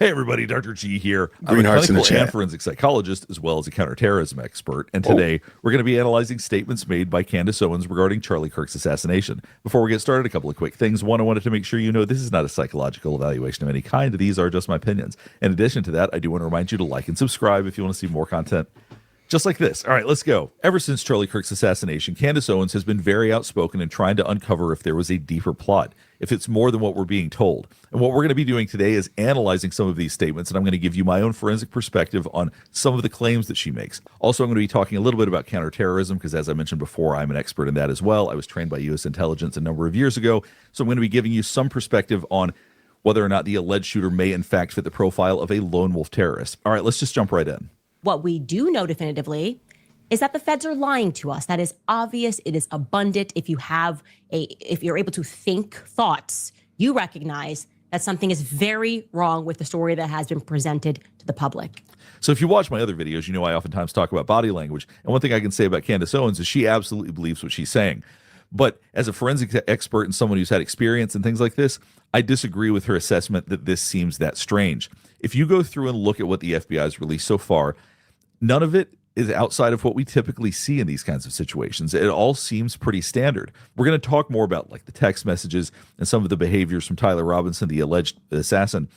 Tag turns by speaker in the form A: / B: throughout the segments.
A: Hey everybody, Dr. G here. I'm
B: Green
A: a
B: hearts in the
A: clinical and
B: chat.
A: forensic psychologist as well as a counterterrorism expert. And today we're going to be analyzing statements made by Candace Owens regarding Charlie Kirk's assassination. Before we get started, a couple of quick things. One, I wanted to make sure you know this is not a psychological evaluation of any kind. These are just my opinions. In addition to that, I do want to remind you to like and subscribe if you want to see more content just like this. All right, let's go. Ever since Charlie Kirk's assassination, Candace Owens has been very outspoken in trying to uncover if there was a deeper plot, if it's more than what we're being told. And what we're going to be doing today is analyzing some of these statements, and I'm going to give you my own forensic perspective on some of the claims that she makes. Also, I'm going to be talking a little bit about counterterrorism, because as I mentioned before, I'm an expert in that as well. I was trained by U.S. intelligence a number of years ago, so I'm going to be giving you some perspective on whether or not the alleged shooter may in fact fit the profile of a lone wolf terrorist. All right, let's just jump right in.
C: What we do know definitively is that the feds are lying to us. That is obvious. It is abundant. If you're able to think thoughts, you recognize that something is very wrong with the story that has been presented to the public.
A: So if you watch my other videos, you know I oftentimes talk about body language. And one thing I can say about Candace Owens is she absolutely believes what she's saying. But as a forensic expert and someone who's had experience and things like this, I disagree with her assessment that this seems that strange. If you go through and look at what the FBI has released so far, none of it is outside of what we typically see in these kinds of situations. It all seems pretty standard. We're going to talk more about like the text messages and some of the behaviors from Tyler Robinson, the alleged assassin.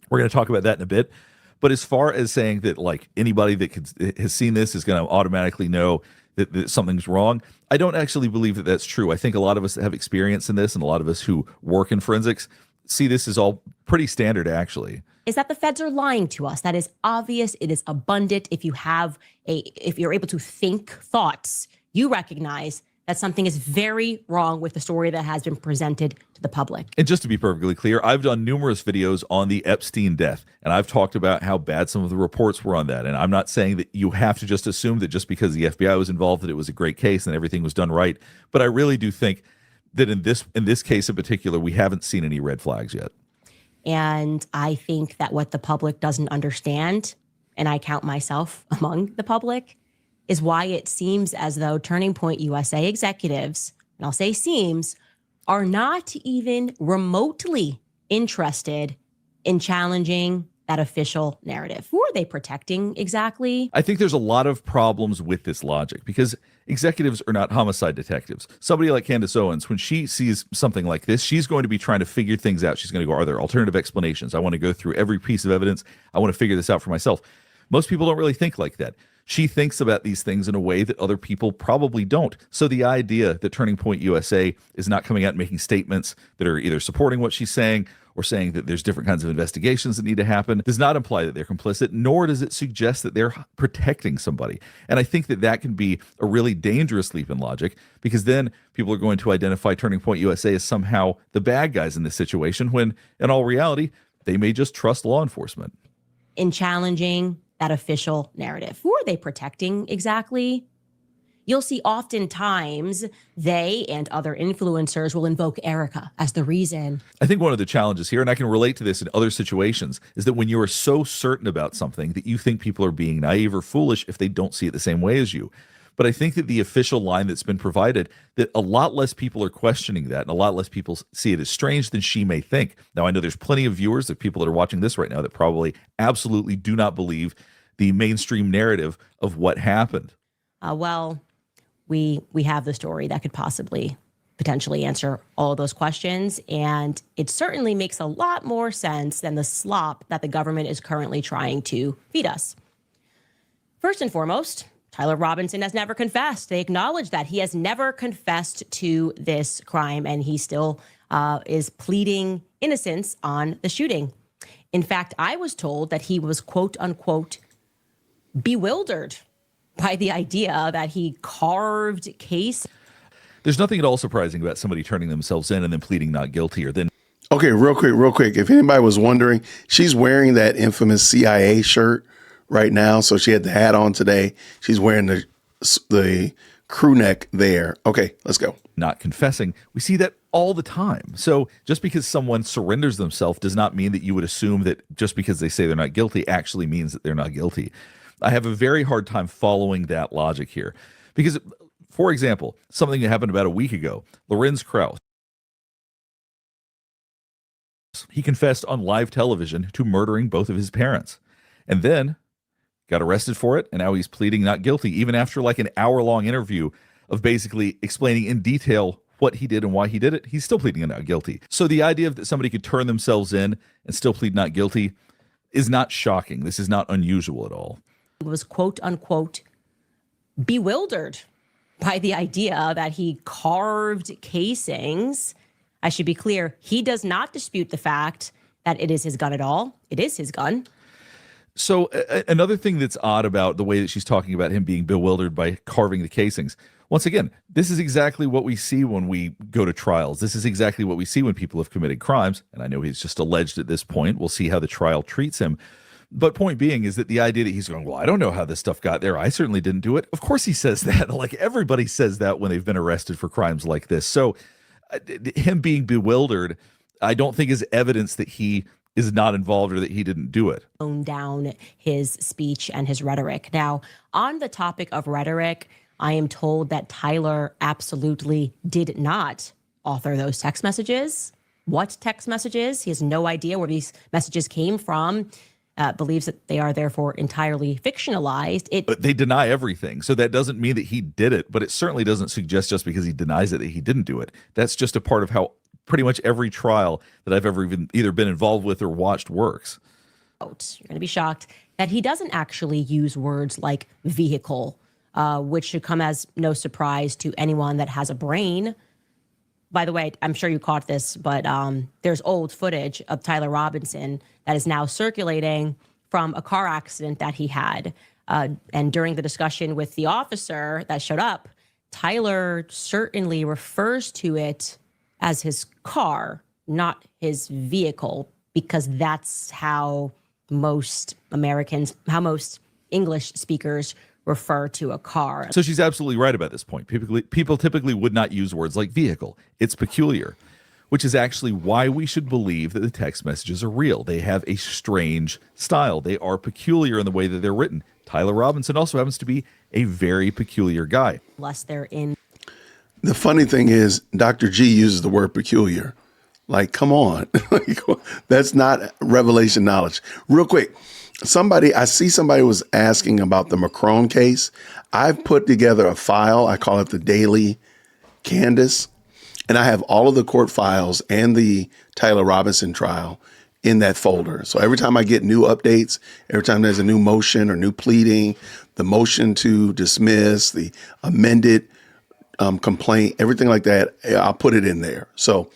A: We're going to talk about that in a bit. But as far as saying that like anybody that has seen this is going to automatically know that something's wrong, I don't actually believe that that's true. I think a lot of us that have experience in this and a lot of us who work in forensics see this as all pretty standard actually.
C: Is that the feds are lying to us. That is obvious. It is abundant. If you're able to think thoughts, you recognize that something is very wrong with the story that has been presented to the public.
A: And just to be perfectly clear, I've done numerous videos on the Epstein death, and I've talked about how bad some of the reports were on that. And I'm not saying that you have to just assume that just because the FBI was involved that it was a great case and everything was done right. But I really do think that in this case in particular, we haven't seen any red flags yet.
C: And I think that what the public doesn't understand, and I count myself among the public, is why it seems as though Turning Point USA executives, and I'll say seems, are not even remotely interested in challenging that official narrative. Who are they protecting exactly?
A: I think there's a lot of problems with this logic because executives are not homicide detectives. Somebody like Candace Owens, when she sees something like this, she's going to be trying to figure things out. She's going to go, are there alternative explanations? I want to go through every piece of evidence. I want to figure this out for myself. Most people don't really think like that. She thinks about these things in a way that other people probably don't. So the idea that Turning Point USA is not coming out and making statements that are either supporting what she's saying or saying that there's different kinds of investigations that need to happen does not imply that they're complicit, nor does it suggest that they're protecting somebody. And I think that that can be a really dangerous leap in logic because then people are going to identify Turning Point USA as somehow the bad guys in this situation when in all reality, they may just trust law enforcement.
C: In challenging that official narrative. Who are they protecting exactly? You'll see oftentimes they and other influencers will invoke Erica as the reason.
A: I think one of the challenges here, and I can relate to this in other situations, is that when you are so certain about something that you think people are being naive or foolish if they don't see it the same way as you. But I think that the official line that's been provided, that a lot less people are questioning that and a lot less people see it as strange than she may think. Now, I know there's plenty of viewers, of people that are watching this right now that probably absolutely do not believe the mainstream narrative of what happened.
C: We have the story that could potentially answer all of those questions. And it certainly makes a lot more sense than the slop that the government is currently trying to feed us. First and foremost, Tyler Robinson has never confessed. They acknowledge that he has never confessed to this crime, and he still is pleading innocence on the shooting. In fact, I was told that he was, quote unquote, bewildered by the idea that he carved case.
A: There's nothing at all surprising about somebody turning themselves in and then pleading not guilty or then.
B: Okay, real quick. If anybody was wondering, she's wearing that infamous CIA shirt right now. So she had the hat on today. She's wearing the crew neck there. Okay, let's go.
A: Not confessing. We see that all the time. So just because someone surrenders themselves does not mean that you would assume that just because they say they're not guilty actually means that they're not guilty. I have a very hard time following that logic here because, for example, something that happened about a week ago, Lorenz Krauss He confessed on live television to murdering both of his parents and then got arrested for it. And now he's pleading not guilty, even after like an hour-long interview of basically explaining in detail what he did and why he did it. He's still pleading not guilty. So the idea that somebody could turn themselves in and still plead not guilty is not shocking. This is not unusual at all.
C: He was, quote unquote, bewildered by the idea that he carved casings. I should be clear, he does not dispute the fact that it is his gun at all. It is his gun.
A: So another thing that's odd about the way that she's talking about him being bewildered by carving the casings, once again, this is exactly what we see when we go to trials. This is exactly what we see when people have committed crimes. And I know he's just alleged at this point. We'll see how the trial treats him. But point being is that the idea that he's going, well, I don't know how this stuff got there. I certainly didn't do it. Of course he says that. Like everybody says that when they've been arrested for crimes like this. So him being bewildered, I don't think is evidence that he is not involved or that he didn't do it.
C: Tone down his speech and his rhetoric. Now, on the topic of rhetoric, I am told that Tyler absolutely did not author those text messages. What text messages? He has no idea where these messages came from. Believes that they are therefore entirely fictionalized.
A: But they deny everything. So that doesn't mean that he did it, but it certainly doesn't suggest just because he denies it that he didn't do it. That's just a part of how pretty much every trial that I've ever even either been involved with or watched works.
C: You're going to be shocked that he doesn't actually use words like vehicle, which should come as no surprise to anyone that has a brain. By the way, I'm sure you caught this, but there's old footage of Tyler Robinson that is now circulating from a car accident that he had. And during the discussion with the officer that showed up, Tyler certainly refers to it as his car, not his vehicle, because that's how most English speakers refer to a car.
A: So she's absolutely right about this point. People typically would not use words like vehicle. It's peculiar, which is actually why we should believe that the text messages are real. They have a strange style. They are peculiar in the way that they're written. Tyler Robinson also happens to be a very peculiar guy.
C: Unless they're in.
B: The funny thing is, Dr. G uses the word peculiar. Like, come on. That's not revelation knowledge. Real quick, I see somebody was asking about the Macron case. I've put together a file. I call it the Daily Candace. And I have all of the court files and the Tyler Robinson trial in that folder. So every time I get new updates, every time there's a new motion or new pleading, the motion to dismiss, the amended complaint, everything like that, I'll put it in there. So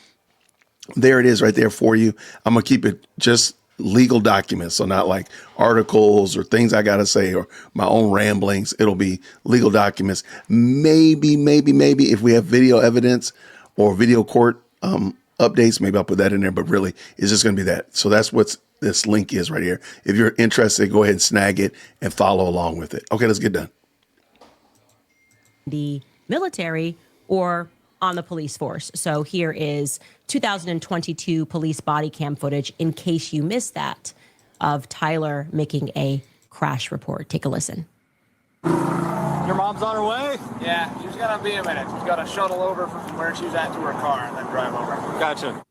B: there it is right there for you. I'm going to keep it just legal documents. So not like articles or things I got to say or my own ramblings. It'll be legal documents. Maybe if we have video evidence or video court updates, maybe I'll put that in there. But really, it's just going to be that. So that's what this link is right here. If you're interested, go ahead and snag it and follow along with it. Okay, let's get done.
C: The military or on the police force. So here is 2022 police body cam footage, in case you missed that, of Tyler making a crash report. Take a listen.
D: Your mom's on her way?
E: Yeah, she's gonna be a minute. She's got to shuttle over from where she's at to her car and then drive over.
D: Gotcha.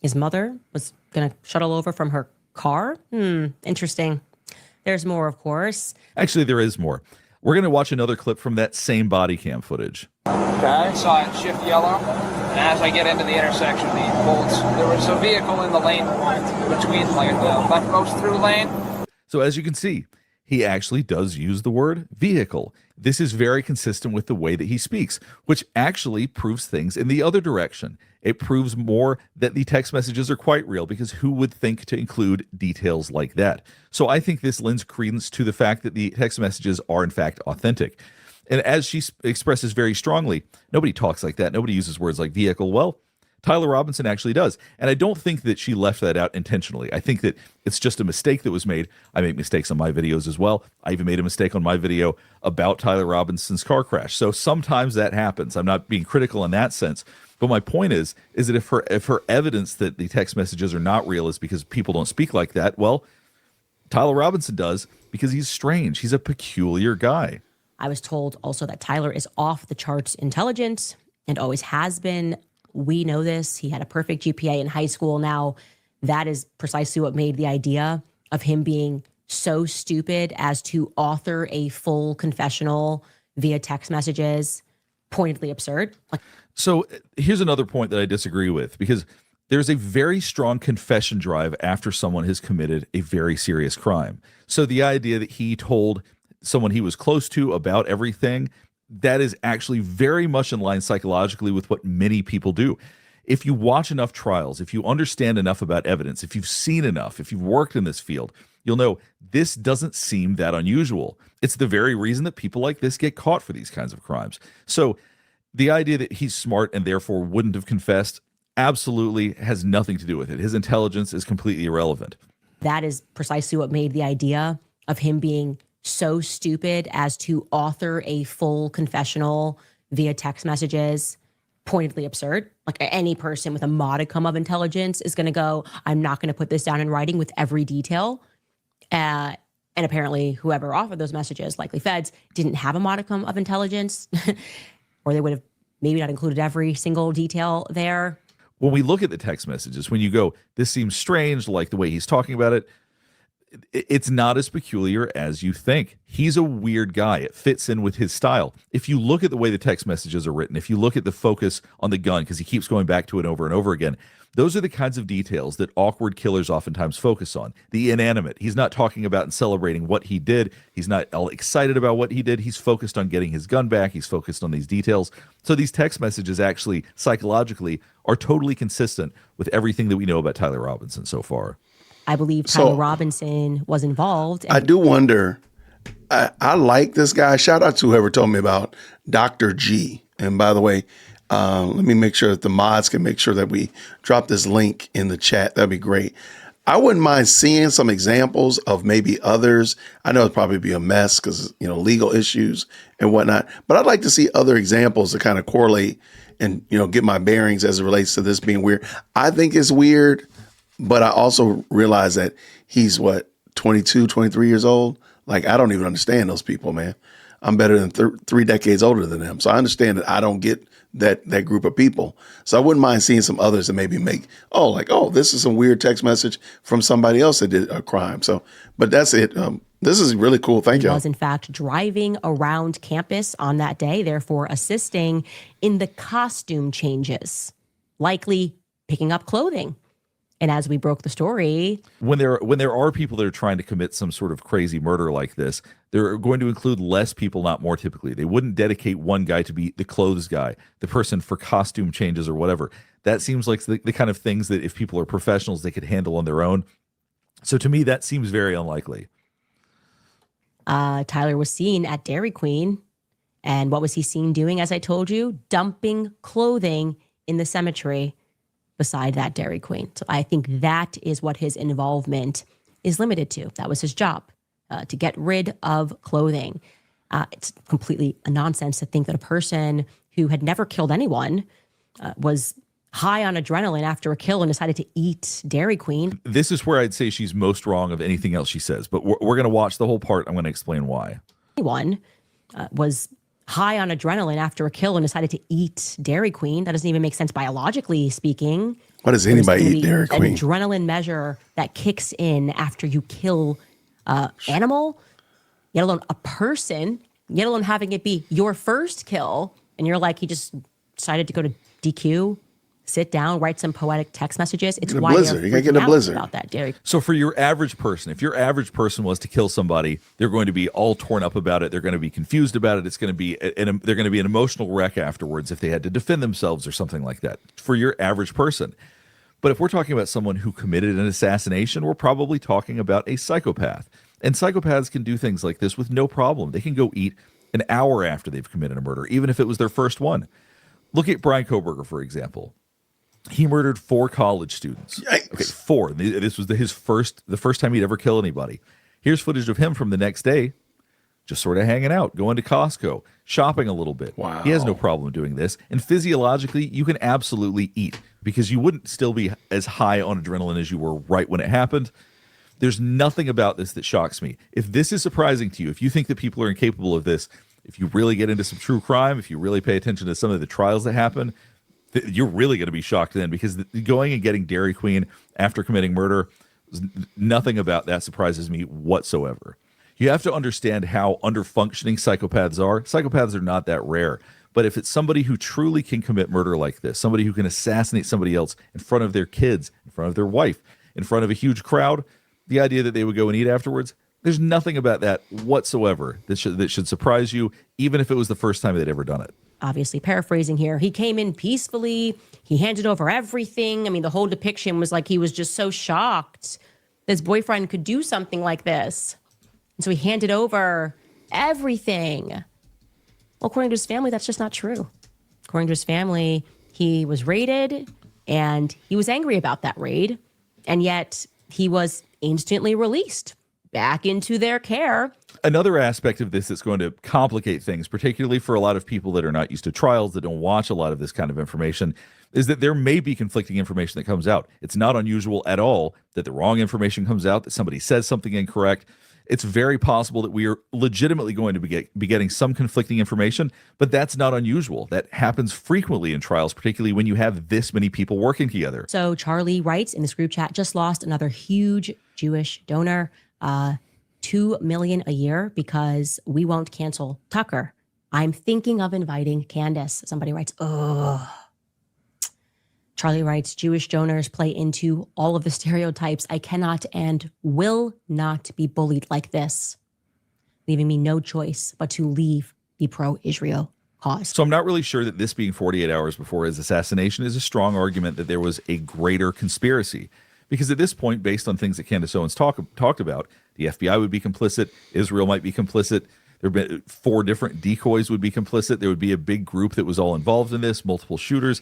C: His mother was going to shuttle over from her car? Interesting. There's more, of course.
A: Actually, there is more. We're going to watch another clip from that same body cam footage.
E: Okay, saw it shift yellow, and as I get into the intersection, the bolts, there was a vehicle in the lane between, like the leftmost through lane.
A: So as you can see, he actually does use the word vehicle. This is very consistent with the way that he speaks, which actually proves things in the other direction. It proves more that the text messages are quite real, because who would think to include details like that? So I think this lends credence to the fact that the text messages are in fact authentic. And as she expresses very strongly, nobody talks like that. Nobody uses words like vehicle. Well, Tyler Robinson actually does. And I don't think that she left that out intentionally. I think that it's just a mistake that was made. I make mistakes on my videos as well. I even made a mistake on my video about Tyler Robinson's car crash. So sometimes that happens. I'm not being critical in that sense. But my point is that if her evidence that the text messages are not real is because people don't speak like that, well, Tyler Robinson does, because he's strange. He's a peculiar guy.
C: I was told also that Tyler is off the charts intelligent and always has been. We know this. He had a perfect GPA in high school. Now, that is precisely what made the idea of him being so stupid as to author a full confessional via text messages pointedly absurd.
A: So here's another point that I disagree with, because there's a very strong confession drive after someone has committed a very serious crime. So the idea that he told someone he was close to about everything, that is actually very much in line psychologically with what many people do. If you watch enough trials, if you understand enough about evidence, if you've seen enough, if you've worked in this field, you'll know this doesn't seem that unusual. It's the very reason that people like this get caught for these kinds of crimes. So the idea that he's smart and therefore wouldn't have confessed absolutely has nothing to do with it. His intelligence is completely irrelevant.
C: That is precisely what made the idea of him being so stupid as to author a full confessional via text messages pointedly absurd. Like, any person with a modicum of intelligence is going to go, I'm not going to put this down in writing with every detail. And apparently whoever offered those messages, likely feds, didn't have a modicum of intelligence, or they would have maybe not included every single detail there.
A: When we look at the text messages, when you go, this seems strange, like the way he's talking about it, it's not as peculiar as you think. He's a weird guy. It fits in with his style. If you look at the way the text messages are written, if you look at the focus on the gun, because he keeps going back to it over and over again, those are the kinds of details that awkward killers oftentimes focus on. The inanimate. He's not talking about and celebrating what he did. He's not all excited about what he did. He's focused on getting his gun back. He's focused on these details. So these text messages actually, psychologically, are totally consistent with everything that we know about Tyler Robinson so far.
C: I believe Tyler Robinson was involved.
B: I do wonder, I like this guy. Shout out to whoever told me about Dr. G. And by the way, let me make sure that the mods can make sure that we drop this link in the chat. That'd be great. I wouldn't mind seeing some examples of maybe others. I know it'd probably be a mess because, legal issues and whatnot, but I'd like to see other examples to kind of correlate and, get my bearings as it relates to this being weird. I think it's weird, but I also realize that he's 22, 23 years old. Like, I don't even understand those people, man. I'm better than 3 decades older than them. So I understand that I don't get that group of people. So I wouldn't mind seeing some others that maybe make, this is some weird text message from somebody else that did a crime. So, but that's it. This is really cool. Thank you.
C: He was, in fact, driving around campus on that day, therefore assisting in the costume changes, likely picking up clothing. And as we broke the story,
A: when there are people that are trying to commit some sort of crazy murder like this, they're going to include less people, not more typically. They wouldn't dedicate one guy to be the clothes guy, the person for costume changes or whatever. That seems like the kind of things that if people are professionals, they could handle on their own. So to me, that seems very unlikely.
C: Tyler was seen at Dairy Queen. And what was he seen doing, as I told you? Dumping clothing in the cemetery beside that Dairy Queen. So I think that is what his involvement is limited to. That was his job, to get rid of clothing. It's completely a nonsense to think that a person who had never killed anyone was high on adrenaline after a kill and decided to eat Dairy Queen.
A: This is where I'd say she's most wrong of anything else she says, but we're going to watch the whole part. I'm going to explain why.
C: Anyone was high on adrenaline after a kill and decided to eat Dairy Queen. That doesn't even make sense biologically speaking.
B: Why does anybody eat Dairy Queen?
C: An adrenaline measure that kicks in after you kill an animal, let alone a person, let alone having it be your first kill. And you're like, he just decided to go to DQ, sit down, write some poetic text messages. It's why they're
B: you gotta get a
C: freaking out
B: blizzard
C: about that, Dairy.
A: So for your average person, if your average person was to kill somebody, they're going to be all torn up about it. They're going to be confused about it. It's going to be they're going to be an emotional wreck afterwards if they had to defend themselves or something like that. For your average person. But if we're talking about someone who committed an assassination, we're probably talking about a psychopath. And psychopaths can do things like this with no problem. They can go eat an hour after they've committed a murder, even if it was their first one. Look at Brian Koberger, for example. He murdered 4 college students.
B: Yikes.
A: Okay, 4. This was the first time he'd ever killed anybody. Here's footage of him from the next day, just sort of hanging out, going to Costco, shopping a little bit.
B: Wow.
A: He has no problem doing this. And physiologically, you can absolutely eat because you wouldn't still be as high on adrenaline as you were right when it happened. There's nothing about this that shocks me. If this is surprising to you, if you think that people are incapable of this, if you really get into some true crime, if you really pay attention to some of the trials that happen, you're really going to be shocked then, because going and getting Dairy Queen after committing murder, nothing about that surprises me whatsoever. You have to understand how underfunctioning psychopaths are. Psychopaths are not that rare. But if it's somebody who truly can commit murder like this, somebody who can assassinate somebody else in front of their kids, in front of their wife, in front of a huge crowd, the idea that they would go and eat afterwards, there's nothing about that whatsoever that should surprise you, even if it was the first time they'd ever done it.
C: Obviously, paraphrasing here, he came in peacefully. He handed over everything. I mean, the whole depiction was like he was just so shocked that his boyfriend could do something like this. And so he handed over everything. Well, according to his family, that's just not true. According to his family, he was raided and he was angry about that raid. And yet he was instantly released back into their care.
A: Another aspect of this that's going to complicate things, particularly for a lot of people that are not used to trials, that don't watch a lot of this kind of information, is that there may be conflicting information that comes out. It's not unusual at all that the wrong information comes out, that somebody says something incorrect. It's very possible that we are legitimately going to be getting some conflicting information, but that's not unusual. That happens frequently in trials, particularly when you have this many people working together.
C: So Charlie writes in this group chat, just lost another huge Jewish donor, $2 million a year because we won't cancel Tucker. I'm thinking of inviting Candace. Somebody writes, oh. Charlie writes, Jewish donors play into all of the stereotypes. I cannot and will not be bullied like this, leaving me no choice but to leave the pro-Israel cause.
A: So I'm not really sure that this being 48 hours before his assassination is a strong argument that there was a greater conspiracy. Because at this point, based on things that Candace Owens talked about, the FBI would be complicit, Israel might be complicit, there have been 4 different decoys would be complicit, there would be a big group that was all involved in this, multiple shooters.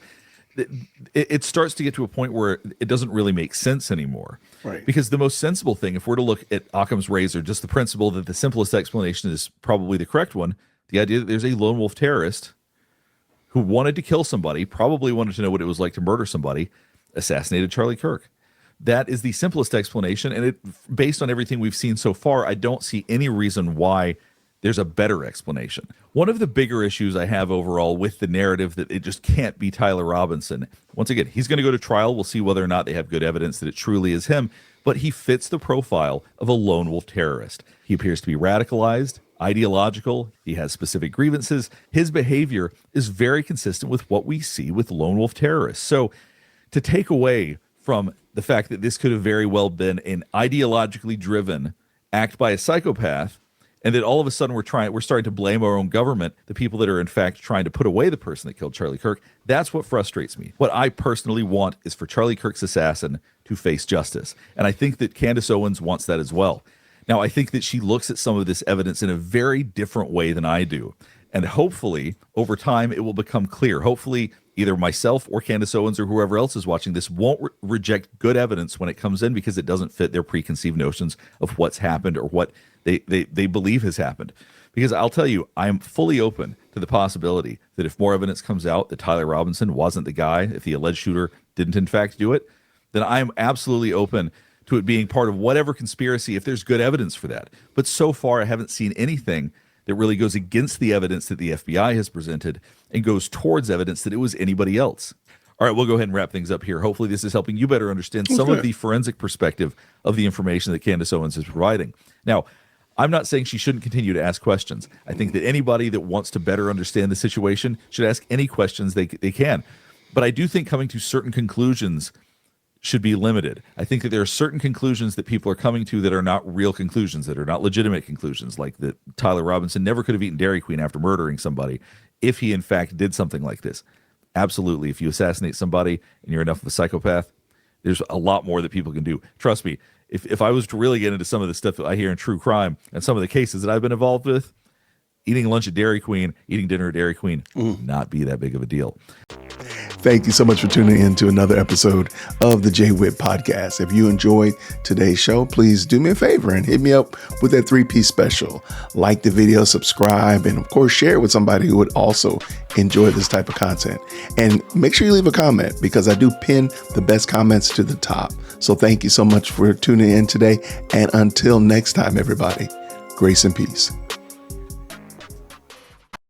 A: It starts to get to a point where it doesn't really make sense anymore.
B: Right.
A: Because the most sensible thing, if we're to look at Occam's razor, just the principle that the simplest explanation is probably the correct one, the idea that there's a lone wolf terrorist who wanted to kill somebody, probably wanted to know what it was like to murder somebody, assassinated Charlie Kirk. That is the simplest explanation, and based on everything we've seen so far, I don't see any reason why there's a better explanation. One of the bigger issues I have overall with the narrative that it just can't be Tyler Robinson. Once again, he's going to go to trial. We'll see whether or not they have good evidence that it truly is him, but he fits the profile of a lone wolf terrorist. He appears to be radicalized, ideological. He has specific grievances. His behavior is very consistent with what we see with lone wolf terrorists. So to take away from the fact that this could have very well been an ideologically driven act by a psychopath, and that all of a sudden we're starting to blame our own government, the people that are in fact trying to put away the person that killed Charlie Kirk, that's what frustrates me. What I personally want is for Charlie Kirk's assassin to face justice. And I think that Candace Owens wants that as well. Now, I think that she looks at some of this evidence in a very different way than I do. And hopefully, over time, it will become clear. Hopefully, either myself or Candace Owens or whoever else is watching this won't reject good evidence when it comes in because it doesn't fit their preconceived notions of what's happened or what they believe has happened. Because I'll tell you, I'm fully open to the possibility that if more evidence comes out that Tyler Robinson wasn't the guy, if the alleged shooter didn't in fact do it, then I'm absolutely open to it being part of whatever conspiracy if there's good evidence for that. But so far, I haven't seen anything that really goes against the evidence that the FBI has presented and goes towards evidence that it was anybody else. All right, we'll go ahead and wrap things up here. Hopefully this is helping you better understand some of the forensic perspective of the information that Candace Owens is providing. Now, I'm not saying she shouldn't continue to ask questions. I think that anybody that wants to better understand the situation should ask any questions they can. But I do think coming to certain conclusions should be limited. I think that there are certain conclusions that people are coming to that are not real conclusions, that are not legitimate conclusions, like that Tyler Robinson never could have eaten Dairy Queen after murdering somebody if he in fact did something like this. Absolutely. If you assassinate somebody and you're enough of a psychopath, there's a lot more that people can do. Trust me, if I was to really get into some of the stuff that I hear in true crime and some of the cases that I've been involved with, eating lunch at Dairy Queen, eating dinner at Dairy Queen, not be that big of a deal.
B: Thank you so much for tuning in to another episode of the JWhit Podcast. If you enjoyed today's show, please do me a favor and hit me up with that 3-piece special. Like the video, subscribe, and of course, share it with somebody who would also enjoy this type of content. And make sure you leave a comment because I do pin the best comments to the top. So thank you so much for tuning in today. And until next time, everybody, grace and peace.